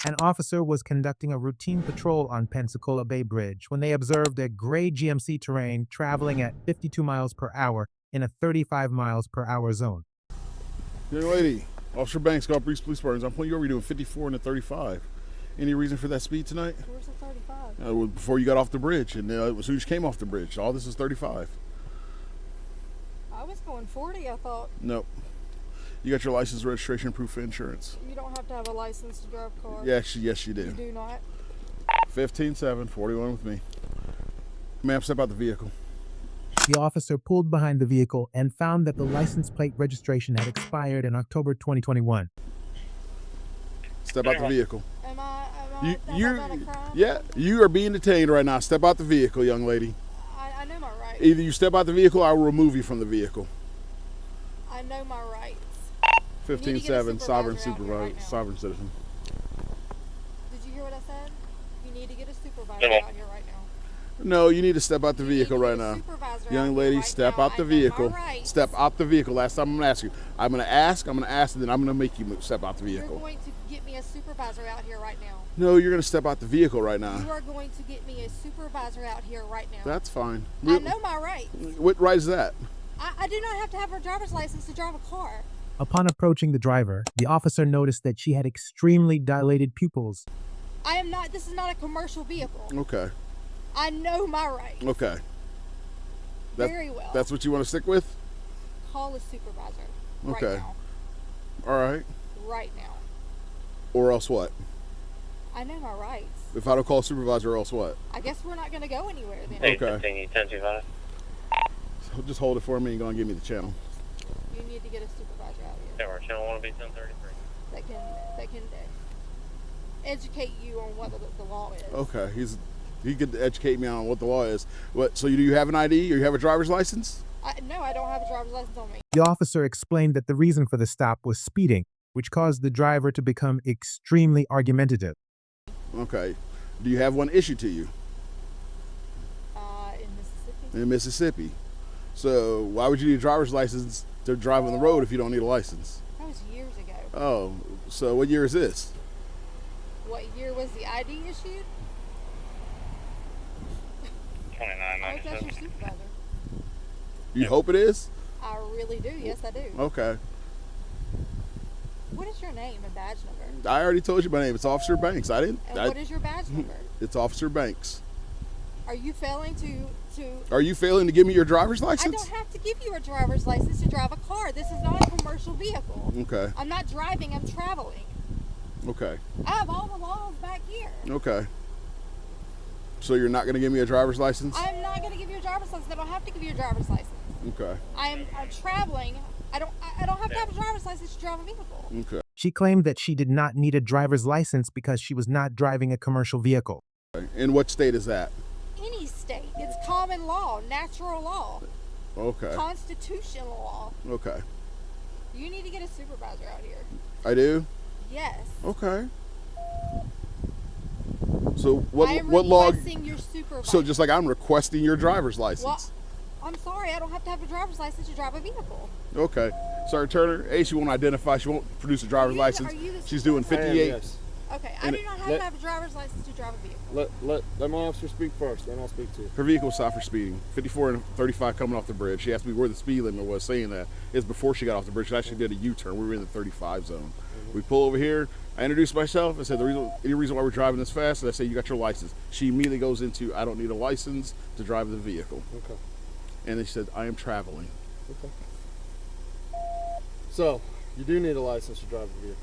An officer was conducting a routine patrol on Pensacola Bay Bridge when they observed a gray GMC Terrain traveling at 52 miles per hour in a 35 miles per hour zone. Young lady, Officer Banks, Gulf Breeze Police Department. I'm pulling you over. You're doing 54 and a 35. Any reason for that speed tonight? Where's the 35? Before you got off the bridge, and as soon as you came off the bridge, all this is 35. I was going 40, I thought. Nope. You got your license, registration, and proof of insurance. You don't have to have a license to drive a car. Yes, you do. You do not? 15-7, 41 with me. Ma'am, step out the vehicle. The officer pulled behind the vehicle and found that the license plate registration had expired in October 2021. Step out the vehicle. Am I a crime? Yeah, you are being detained right now. Step out the vehicle, young lady. I know my rights. Either you step out the vehicle or I will remove you from the vehicle. I know my rights. 15-7, sovereign supervisor supervisor, sovereign citizen. Did you hear what I said? You need to get a supervisor out here right now. No, you need to step out the vehicle right now. Young lady, step out the vehicle. Step out the vehicle. Last time I'm going to ask you. I'm going to ask, and then I'm going to make you step out the vehicle. You're going to get me a supervisor out here right now. No, you're going to step out the vehicle right now. You are going to get me a supervisor out here right now. That's fine. I know my rights. What right is that? I do not have to have a driver's license to drive a car. Upon approaching the driver, the officer noticed that she had extremely dilated pupils. I am not, this is not a commercial vehicle. Okay. I know my rights. Okay. Very well. That's what you want to stick with? Call a supervisor. Okay. Right now. All right. Right now. Or else what? I know my rights. If I don't call a supervisor, or else what? I guess we're not going to go anywhere then. Okay. So just hold it for me and go and give me the channel. You need to get a supervisor out here. Our channel 1 will be 1033. That can educate you on what the law is. Okay. He could educate me on what the law is. What? So do you have an ID or you have a driver's license? No, I don't have a driver's license on me. The officer explained that the reason for the stop was speeding, which caused the driver to become extremely argumentative. Okay. Do you have one issued to you? In Mississippi. In Mississippi. So why would you need a driver's license to drive on the road if you don't need a license? That was years ago. Oh, so what year is this? What year was the ID issued? 29. I hope that's your supervisor. You hope it is? I really do. Yes, I do. Okay. What is your name and badge number? I already told you my name. It's Officer Banks. And what is your badge number? It's Officer Banks. Are you failing to... Are you failing to give me your driver's license? I don't have to give you a driver's license to drive a car. This is not a commercial vehicle. Okay. I'm not driving, I'm traveling. Okay. I have all the laws back here. Okay. So you're not going to give me a driver's license? I'm not going to give you a driver's license. I don't have to give you a driver's license. Okay. I'm traveling. I don't have to have a driver's license to drive a vehicle. Okay. She claimed that she did not need a driver's license because she was not driving a commercial vehicle. In what state is that? Any state. It's common law, natural law, Okay. constitutional law. Okay. You need to get a supervisor out here. I do? Yes. Okay. So what I am law? requesting your supervisor. So just like I'm requesting your driver's license. Well, I'm sorry, I don't have to have a driver's license to drive a vehicle. Okay. Sorry, Turner. A, she won't identify. She won't produce a driver's license. She's doing 58. Yes. Okay, I do not have to have a driver's license to drive a vehicle. Let my officer speak first, then I'll speak to you. Her vehicle was stopped for speeding. 54 and 35 coming off the bridge. She asked me where the speed limit was, saying that it's before she got off the bridge. She actually did a U-turn. We were in the 35 zone. We pull over here. I introduced myself. I said, any reason why we're driving this fast? And I said, you got your license. She immediately goes into, I don't need a license to drive the vehicle. Okay. And then she said, I am traveling. Okay. So, you do need a license to drive the vehicle.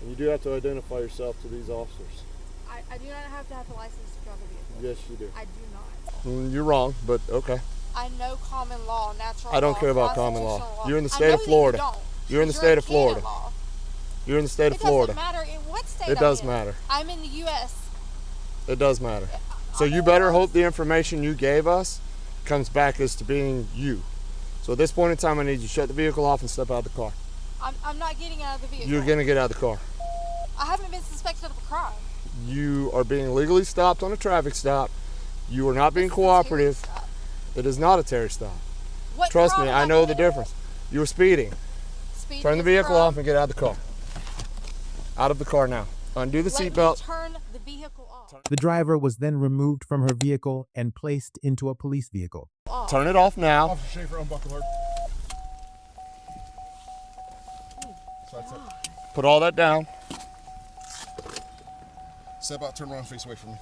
And you do have to identify yourself to these officers. I do not have to have a license to drive a vehicle. Yes, you do. I do not. You're wrong, but okay. I know common law, natural law. I don't care about common law. constitutional You're in the I state know of that Florida. You don't. You're in the You're state of Canada Florida. law. You're in the state of It Florida. doesn't matter in what state It I'm does in. matter. I'm in the U.S. It does matter. So you better hope the information you gave us comes back as to being you. So at this point in time, I need you to shut the vehicle off and step out of the car. I'm not getting out of the vehicle. You're going to get out of the car. I haven't been suspected of a crime. You are being legally stopped on a traffic stop. You are not being This is a Terry cooperative. stop. It is not a Terry stop. What Trust crime me, am I know the committing? difference. You were speeding. Speeding Turn the is a vehicle crime. off and get out of the car. Out of the car now. Undo the Let me seatbelt. turn the vehicle off. The driver was then removed from her vehicle and placed into a police vehicle. Turn it off now. Officer Schaefer, unbuckle her. So that's it. Put all that down. Step out, turn around, face away from me.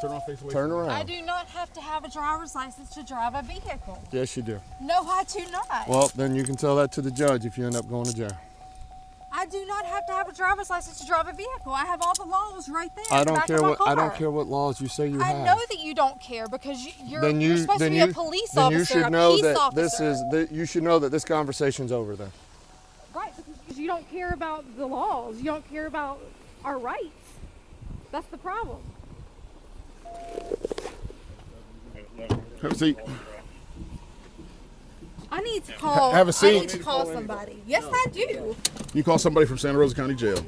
Turn around, face away Turn from me. I around. do not have to have a driver's license to drive a vehicle. Yes, you do. No, I do not. Well, then you can tell that to the judge if you end up going to jail. I do not have to have a driver's license to drive a vehicle. I have all the laws right there. I in the don't back care of my what I don't car. care what laws you say you I have. know that you don't care because you're Then you supposed then to be you a police then officer. you should a know peace that officer. you should know that this conversation's over then. Right, because you don't care about the laws. You don't care about our rights. That's the problem. Have a seat. I need to call. Have a seat. I need to call somebody. Yes, I do. You call somebody from Santa Rosa County Jail.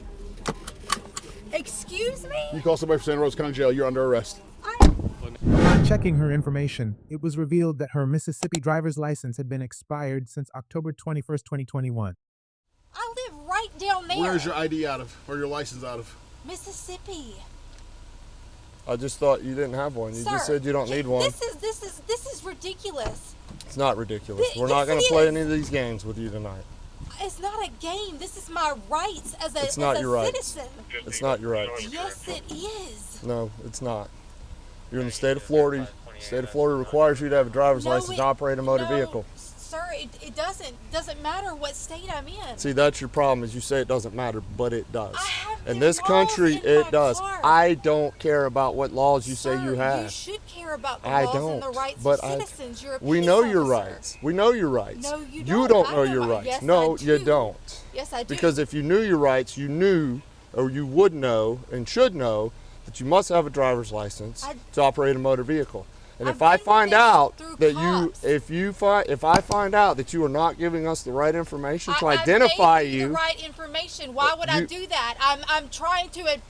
Excuse me. You call somebody from Santa Rosa County Jail, you're under arrest. Upon checking her information, it was revealed that her Mississippi driver's license had been expired since October 21st, 2021. I live right down there. Where's your ID out of, or your license out of? Mississippi? I just thought you didn't have one. You Sir, just said you don't need one. This is ridiculous. It's not ridiculous. We're Yes, not going it to play is. any of these games with you tonight. It's not a game. This is my rights as a, It's not as a your rights. citizen. It's not your rights. Yes, it is. No, it's not. You're in the state of Florida. The state of Florida requires you to have a driver's license to operate a motor vehicle. Sir, it doesn't matter what state I'm in. See, that's your problem is you say it doesn't matter, but it does. I have In the this country, laws in my it does. car. I don't care about what laws you Sir, say you have. You should care about the I laws don't. and the rights but of citizens. You're a we peace know your officer. rights. We know your rights. No, you You don't. don't I know know your my- rights. yes, no, I you do. don't. Yes, I do. Because if you knew your rights, you knew or you would know and should know that you must have a driver's license to operate a motor vehicle. And I've if I been find with this out through that cops. if I find out that you are not giving us the right information to I've identify gave you you, the right information. Why would I you- do that? I'm trying to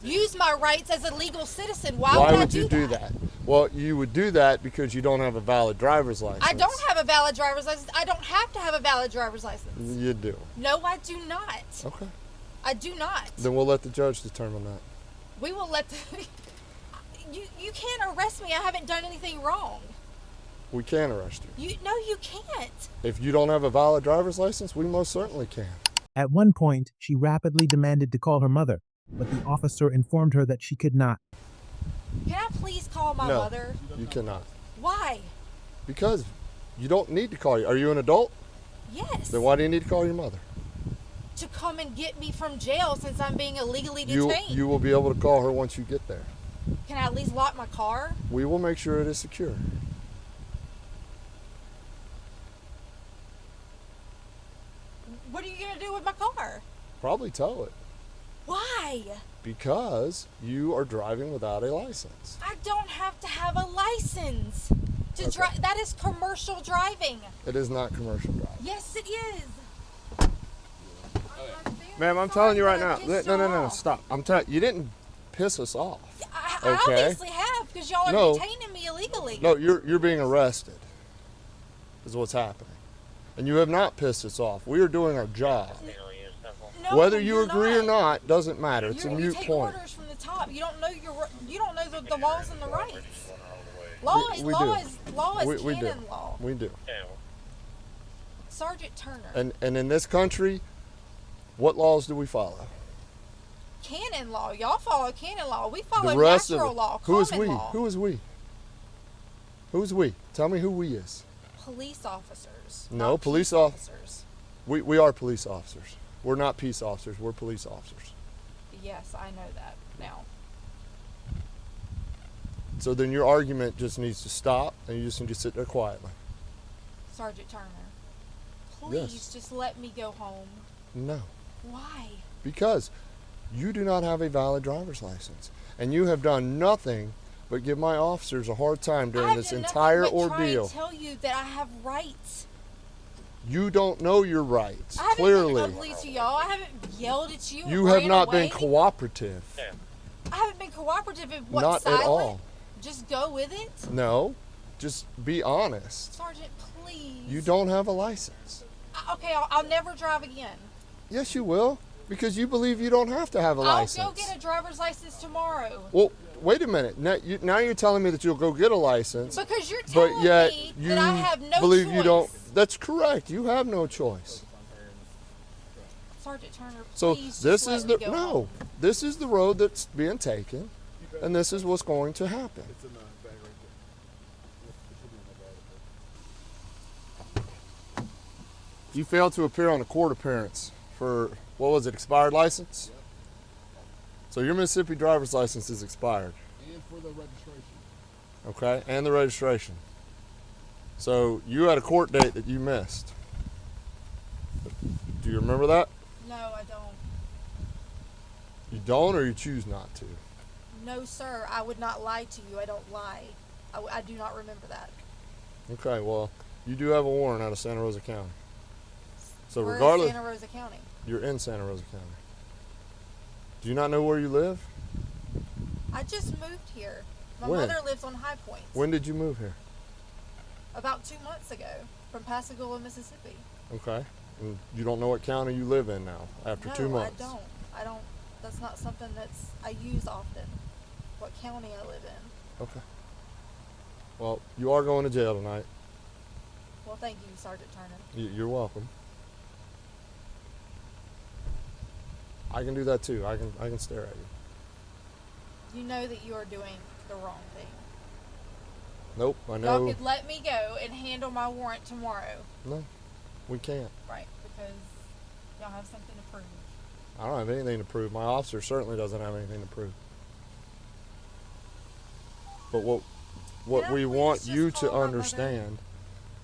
use my rights as a legal citizen. Why why would I would you do that? Well, you would do that because you don't have a valid driver's license. I don't have a valid driver's license. I don't have to have a valid driver's license. You do. No, I do not. Okay. I do not. Then we'll let the judge determine that. We will let the. You can't arrest me. I haven't done anything wrong. We can arrest you. You can't. If you don't have a valid driver's license, we most certainly can. At one point, she rapidly demanded to call her mother, but the officer informed her that she could not. Can I please call my No. mother? You cannot. Why? Because you don't need to call you. Are you an adult? Yes. Then why do you need to call your mother? To come and get me from jail since I'm being illegally You detained. will be able to call her once you get there. Can I at least lock my car? We will make sure it is secure. What are you gonna do with my car? Probably tow it. Why? Because you are driving without a license. I don't have to have a license to Okay. drive. That is commercial driving. It is not commercial driving. Yes, it is. Ma'am, I'm telling you right now. No, Stop. stop. I'm telling you didn't piss us off. I Okay. obviously have because y'all are No. detaining me illegally. No, you're being arrested. Is what's happening. And you have not pissed us off. We are doing our job. No, Whether you you're agree or not doesn't matter. It's a You mute take point. orders from the top. You don't know the laws and the rights. Law is We law do. is law is We do. canon law. We do. Sergeant Turner. And in this country, what laws do we follow? Canon law. Y'all follow canon law. We follow The rest natural of law. who is common we? law. Who is we? Who's we? Tell me who we is. Police officers. No, not police peace officers. We are police officers. We're not peace officers. We're police officers. Yes, I know that now. So then your argument just needs to stop, and you just need to sit there quietly. Sergeant Turner, please Yes. just let me go home. No, Why? because you do not have a valid driver's license, and you have done nothing but give my officers a hard time during I've this done nothing entire but ordeal. Try and tell you that I have rights. You don't know your rights, I haven't clearly. been ugly to y'all. I haven't yelled at you. You or have ran not away. been cooperative. I haven't been cooperative. And what, Not silent? at all. Just go with it, No, just be honest. Sergeant. Please. You don't have a license. Okay, I'll never drive again. Yes, you will. Because you believe you don't have to have a license. I'll go get a driver's license tomorrow. Well, wait a minute. Now you're telling me that you'll go get a license. Because you're but telling yet me you that I have no believe choice. you don't. That's correct. You have no choice. Sergeant Turner, So please this just let is me the go home. This is the road that's being taken, and this is what's going to happen. It's in the bag right there. You failed to appear on a court appearance for, what was it, expired license? Yep. So your Mississippi driver's license is expired, And for the registration. okay? And the registration. So you had a court date that you missed. Do you remember that? No, I don't. You don't, or you choose not to? No, sir. I would not lie to you. I don't lie. I do not remember that. Okay, well, you do have a warrant out of Santa Rosa County. So We're regardless, in Santa Rosa County. you're in Santa Rosa County. Do you not know where you live? I just moved here. My When? mother lives on High Point. When did you move here? About 2 months ago, from Pascagoula, Mississippi. Okay. And you don't know what county you live in now after No, 2 months? I don't. That's not something I use often. What county I live in. Okay. Well, you are going to jail tonight. Well, thank you, Sergeant Turner. You're welcome. I can do that too. I can stare at you. You know that you are doing the wrong thing. Nope, I Y'all know. could let me go and handle my warrant tomorrow. No, we can't. Right, because y'all have something to prove. I don't have anything to prove. My officer certainly doesn't have anything to prove. But what Can I we please want just you call to my mother? understand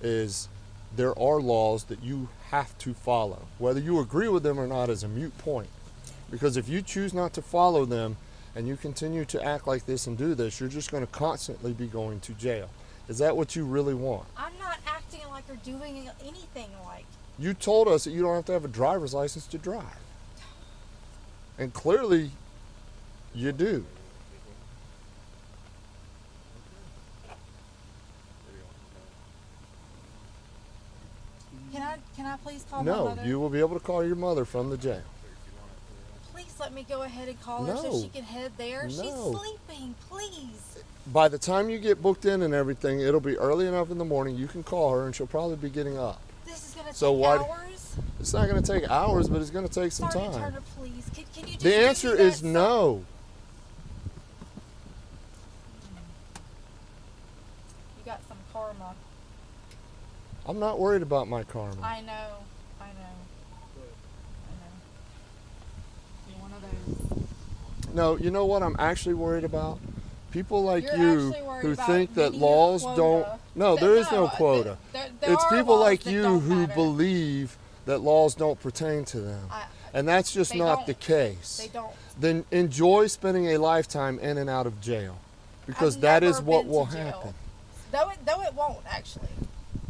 is there are laws that you have to follow. Whether you agree with them or not is a moot point. Because if you choose not to follow them and you continue to act like this and do this, you're just going to constantly be going to jail. Is that what you really want? I'm not acting like or doing anything like. You told us that you don't have to have a driver's license to drive. And clearly, you do. Can I please call my No, mother? you will be able to call your mother from the jail. Please let me go ahead and call her No. so she can head there. She's No. sleeping, please. By the time you get booked in and everything, it'll be early enough in the morning. You can call her and she'll probably be getting up. This is gonna So take why- hours. It's not going to take hours, but it's going to take some Sergeant time. Turner, please. Can you just The do answer me is that no. You got some karma. I'm not worried about my karma. I know. You're one of those. No, you know what I'm actually worried about? People like You're you actually worried who about think that meeting a laws quota. don't. No, there is no No, quota. there It's are people laws like that you don't who matter. believe that laws don't pertain to them. And that's just They not don't. the case. They don't. Then enjoy spending a lifetime in and out of jail. Because I've that never is what been will to jail. happen. Though it won't actually.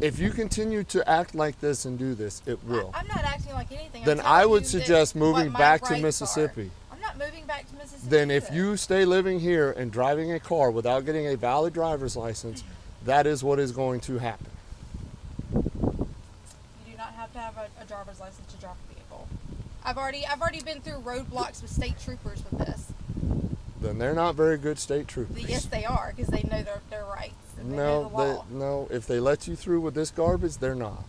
If you continue to act like this and do this, it will. I'm not acting like anything. I'm Then telling I would you suggest that moving what my back to rights Mississippi. are. I'm not moving back to Mississippi. Then if either. you stay living here and driving a car without getting a valid driver's license, that is what is going to happen. You do not have to have a driver's license to drive a vehicle. I've already been through roadblocks with state troopers with this. Then they're not very good state troopers. Yes, they are, because they know their rights. And they No, know the law. no. If they let you through with this garbage, they're not.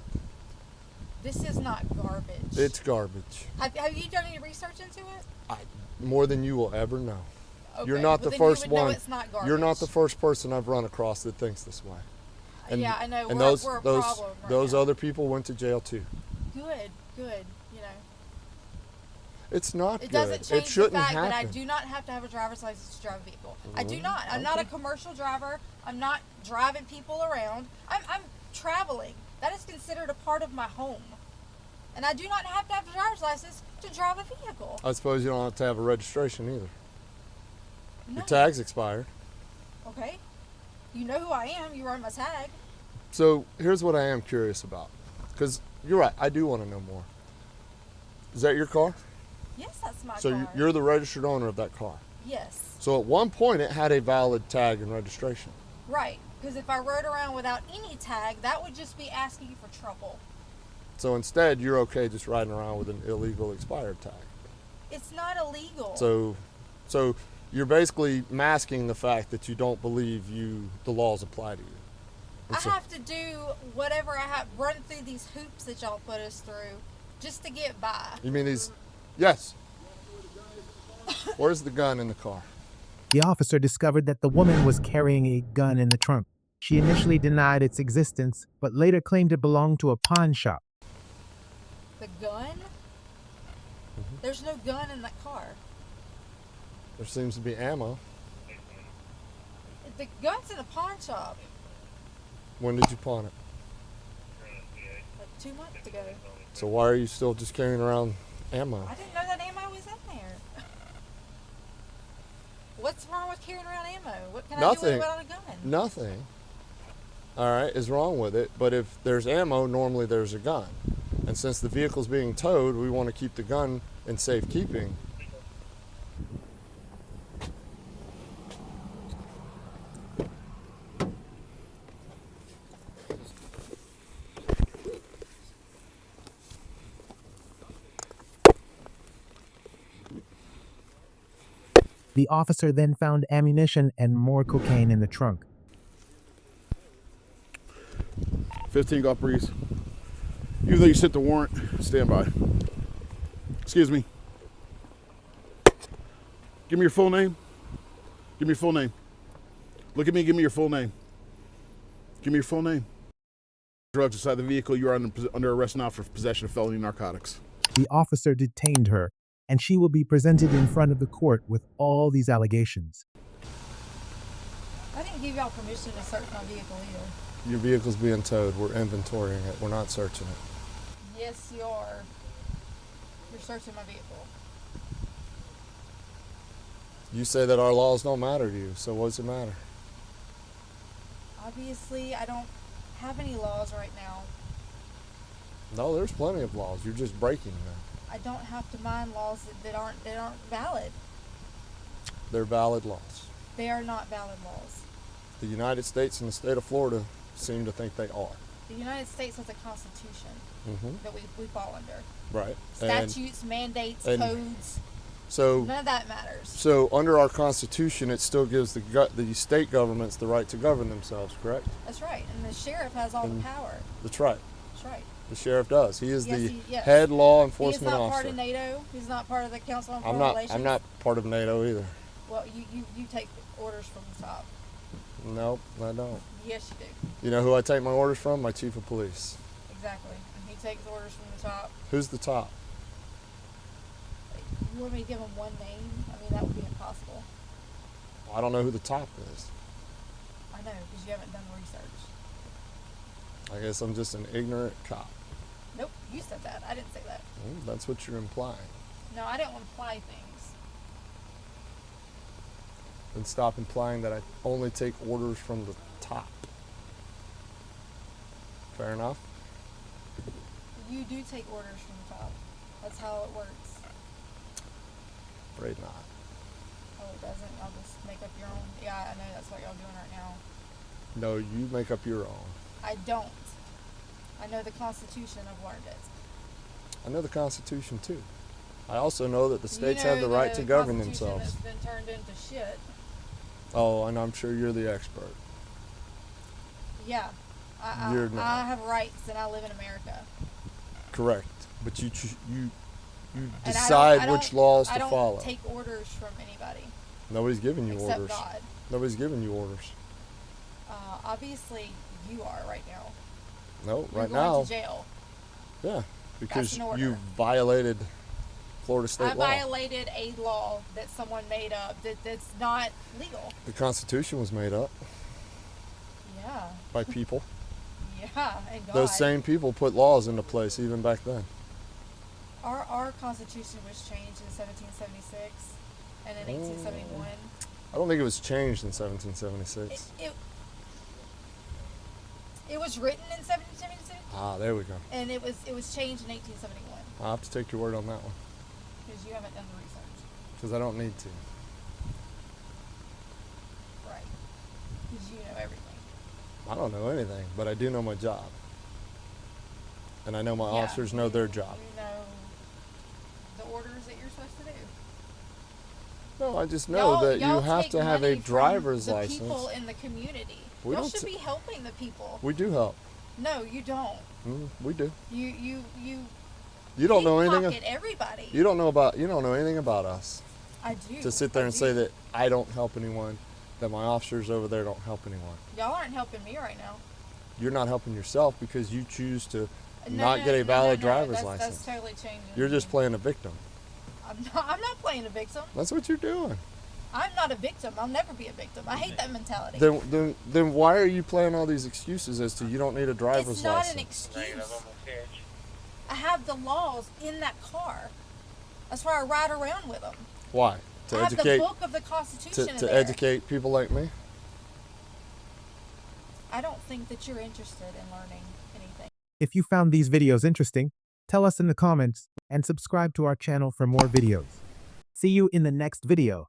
This is not garbage. It's garbage. Have you done any research into it? More than you will ever know. Okay, You're not well, the then first you would know one. it's not garbage. You're not the first person I've run across that thinks this way. Yeah, I know. And we're those a those problem right those now. other people went to jail too. Good. You know, It's not it good. doesn't change It shouldn't the fact happen. that I do not have to have a driver's license to drive a vehicle. I do not. I'm not a commercial driver. I'm not driving people around. I'm traveling. That is considered a part of my home. And I do not have to have a driver's license to drive a vehicle. I suppose you don't have to have a registration either. No. Your tag's expired. Okay. You know who I am. You run my tag. So here's what I am curious about. Because you're right, I do want to know more. Is that your car? Yes, that's my So car. you're the registered owner of that car. Yes. So at one point it had a valid tag and registration. Right. Because if I rode around without any tag, that would just be asking for trouble. So instead you're okay just riding around with an illegal expired tag. It's not illegal. So you're basically masking the fact that you don't believe the laws apply to you. I have to do whatever I have, run through these hoops that y'all put us through just to get by. You mean these? Yes. Where's the gun in the car? The officer discovered that the woman was carrying a gun in the trunk. She initially denied its existence, but later claimed it belonged to a pawn shop. The gun? There's no gun in that car. There seems to be ammo. The gun's in a pawn shop. When did you pawn it? Like 2 months ago. So why are you still just carrying around ammo? I didn't know that ammo was in there. What's wrong with carrying around ammo? What can I do Nothing. without a gun? Nothing. All right, is wrong with it. But if there's ammo, normally there's a gun. And since the vehicle's being towed, we want to keep the gun in safekeeping. The officer then found ammunition and more cocaine in the trunk. 15 Golf Breeze. Even though you sent the warrant, stand by. Excuse me. Give me your full name. Give me your full name. Look at me, give me your full name. Give me your full name. Drugs inside the vehicle, you are under arrest now for possession of felony narcotics. The officer detained her, and she will be presented in front of the court with all these allegations. I didn't give y'all permission to search my vehicle either. Your vehicle's being towed. We're inventorying it. We're not searching it. Yes, you are. You're searching my vehicle. You say that our laws don't matter to you, so what's it matter? Obviously, I don't have any laws right now. No, there's plenty of laws. You're just breaking them. I don't have to mind laws that aren't valid. They're valid laws. They are not valid laws. The United States and the state of Florida seem to think they are. The United States has a constitution that we fall under. Right. Statutes, mandates, and codes. So None of that matters. So under our Constitution, it still gives the state governments the right to govern themselves, correct? That's right. And the sheriff has all the power. That's right. That's right. The sheriff does. He is Yes, the head law enforcement He's not officer. part of NATO. He's not part of the Council on I'm Foreign not. Relations. I'm not part of NATO either. Well, you take orders from the top. Nope, I don't. Yes, you do. You know who I take my orders from? My chief of police. Exactly. And he takes orders from the top. Who's the top? You want me to give him one name? I mean, that would be impossible. I don't know who the top is. I know, because you haven't done the research. I guess I'm just an ignorant cop. Nope, you said that. I didn't say that. Well, that's what you're implying. No, I didn't imply things. And stop implying that I only take orders from the top. Fair enough? You do take orders from the top. That's how it works. Afraid not. Oh, it doesn't? Y'all just make up your own? Yeah, I know that's what y'all doing right now. No, you make up your own. I don't. I know the Constitution. I've learned it. I know the Constitution too. I also know that the states You know have the right to govern Constitution themselves. has been turned into shit. Oh, and I'm sure you're the expert. Yeah. You're not. I have rights and I live in America. Correct. But you And decide which laws to follow. I don't take orders from anybody. Nobody's giving you Except orders. God. Nobody's giving you orders. Obviously, you are right now. No, You're right going now. to jail. Yeah, because an order. you violated Florida state I law. violated a law that someone made up that's not legal. The Constitution was made up Yeah. by people. Yeah, and God. Those same people put laws into place even back then. Our Constitution was changed in 1776 and in 1871. I don't think it was changed in 1776. It was written in 1776, Ah, there we go. and it was changed in 1871 I'll have to take your word on that one because you haven't done the research, because I don't need to. right? Because you know everything. I don't know anything, but I do know my job. And I know my Yeah, officers know their job. You know the orders that that you're supposed to do. No, I just know that you Y'all have take to have a money from driver's the license. people in the community. We Y'all don't should t- be helping the people. We do help. No, you don't. We do. You You don't know anything. pickpocket everybody. You don't know anything about us. I do. To sit there I and do. say that I don't help anyone, that my officers over there don't help anyone. Y'all aren't helping me right now. You're not helping yourself because you choose to No, not no, get a no, valid no, no. driver's license. That's totally changing. You're just playing a victim. I'm not playing a victim. That's what you're doing. I'm not a victim. I'll never be a victim. I hate that mentality. Then why are you playing all these excuses as to you don't need a driver's It's not license? an excuse. Negative on the pitch. I have the laws in that car. That's why I ride around with them. Why? To I have educate the book of the Constitution in to there. educate people like me? I don't think that you're interested in learning anything. If you found these videos interesting, tell us in the comments and subscribe to our channel for more videos. See you in the next video.